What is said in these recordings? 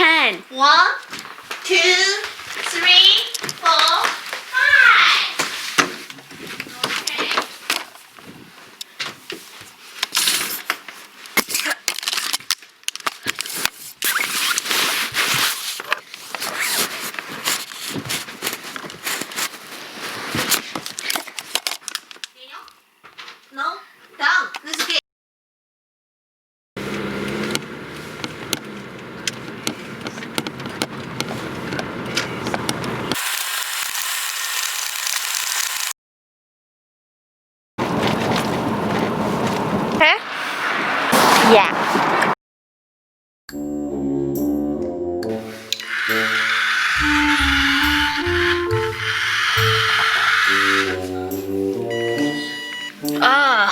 10. 1, 2, 3, 4, 5. Okay. No, down. Let's get. Okay? Yeah. Ugh.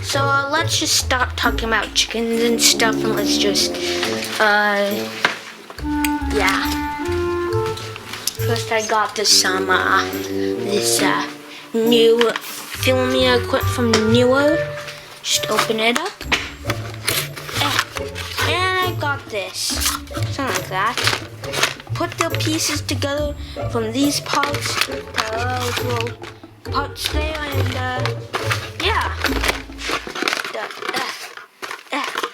So let's just stop talking about chickens and stuff, and let's just, yeah. First I got this new filming equipment from Newer. Just open it up. And I got this. Something like that. Put the pieces together from these parts to those little parts there, and yeah.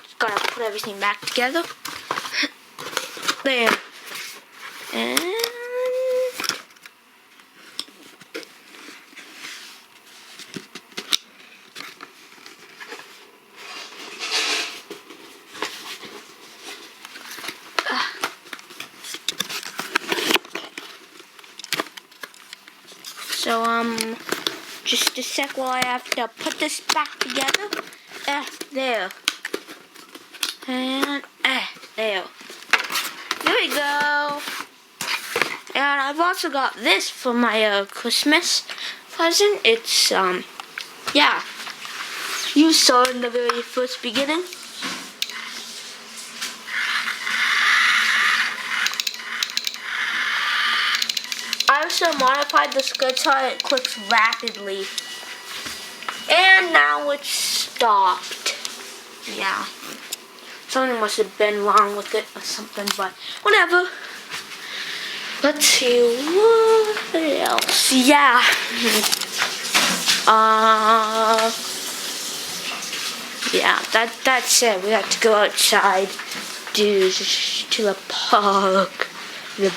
Just gotta put everything back together. There. And so just a sec while I have to put this back together. There. And there. There we go. And I've also got this for my Christmas present. It's yeah. You saw it in the very first beginning. I also modified the skirt so it clicks rapidly. And now it's stopped. Yeah. Something must have been wrong with it or something, but whatever. Let's see what else. Yeah. Yeah, that's it. We have to go outside to the park. The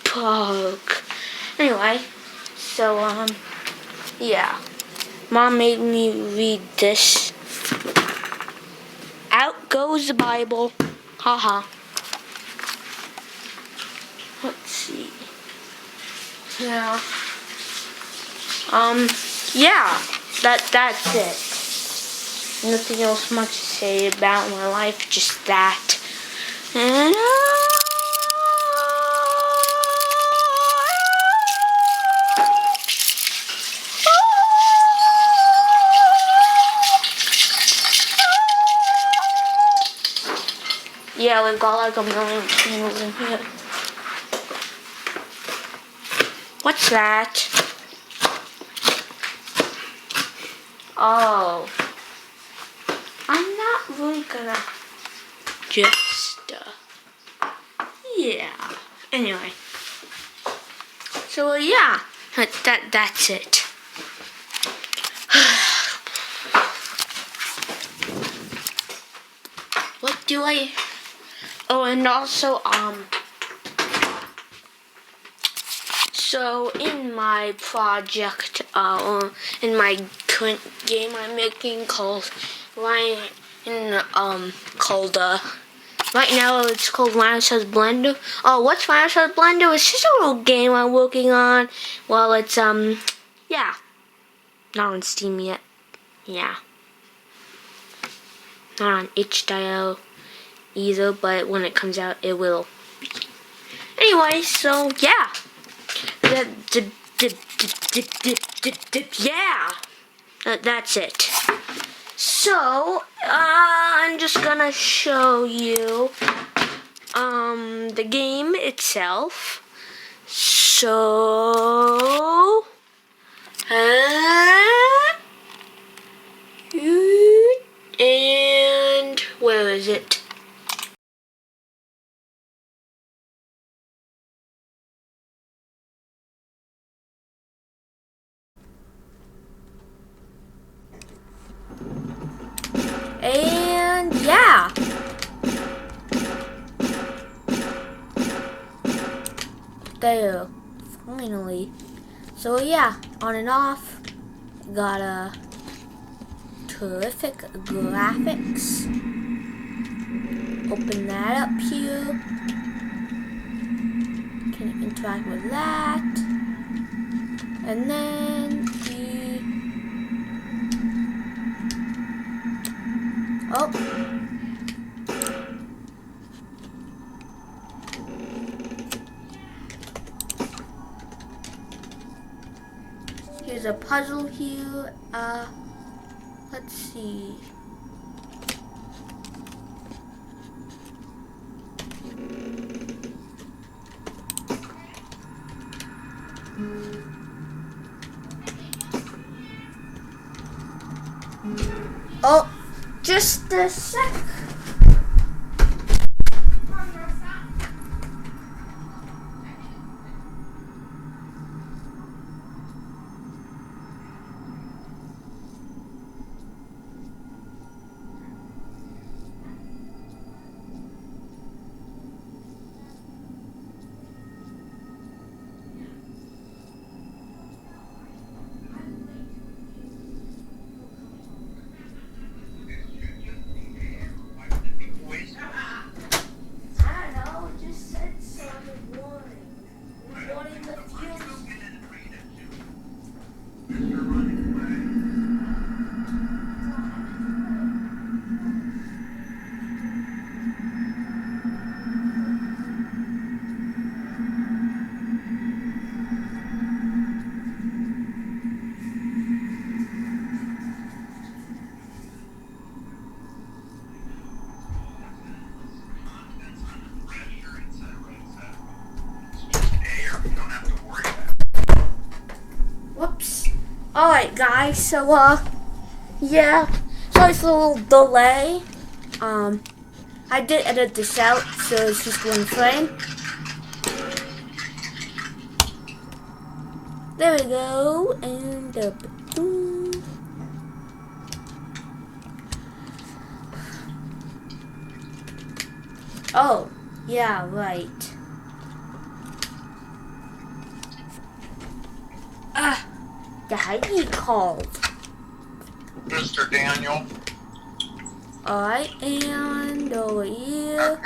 park. Anyway, so yeah. Mom made me read this. Out goes the Bible. Haha. Let's see. Yeah. Yeah. That's it. Nothing else much to say about my life, just that. And yeah, we've got like a million channels in here. What's that? Oh. I'm not really gonna just, yeah. Anyway. So, yeah. That's it. What do I... Oh, and also, so in my project, in my current game I'm making called right now it's called Rhinoceros Blender. Oh, what's Rhinoceros Blender? It's just a little game I'm working on. Well, it's yeah, not on Steam yet. Yeah, not on itch.io either, but when it comes out, it will. Anyway, so yeah, yeah, that's it. So I'm just gonna show you the game itself. So, and where is it? And yeah. There, finally. So yeah, on and off. Got a terrific graphics. Open that up here. Can interact with that. And then oh. Here's a puzzle here. Let's see. Oh, just a sec. Whoops. Alright guys, so yeah. Sorry for a little delay. I did edit this out, so it's just one frame. There we go, and boom. Oh, yeah, right. The ID called. Mr. Daniel. Alright, and over here.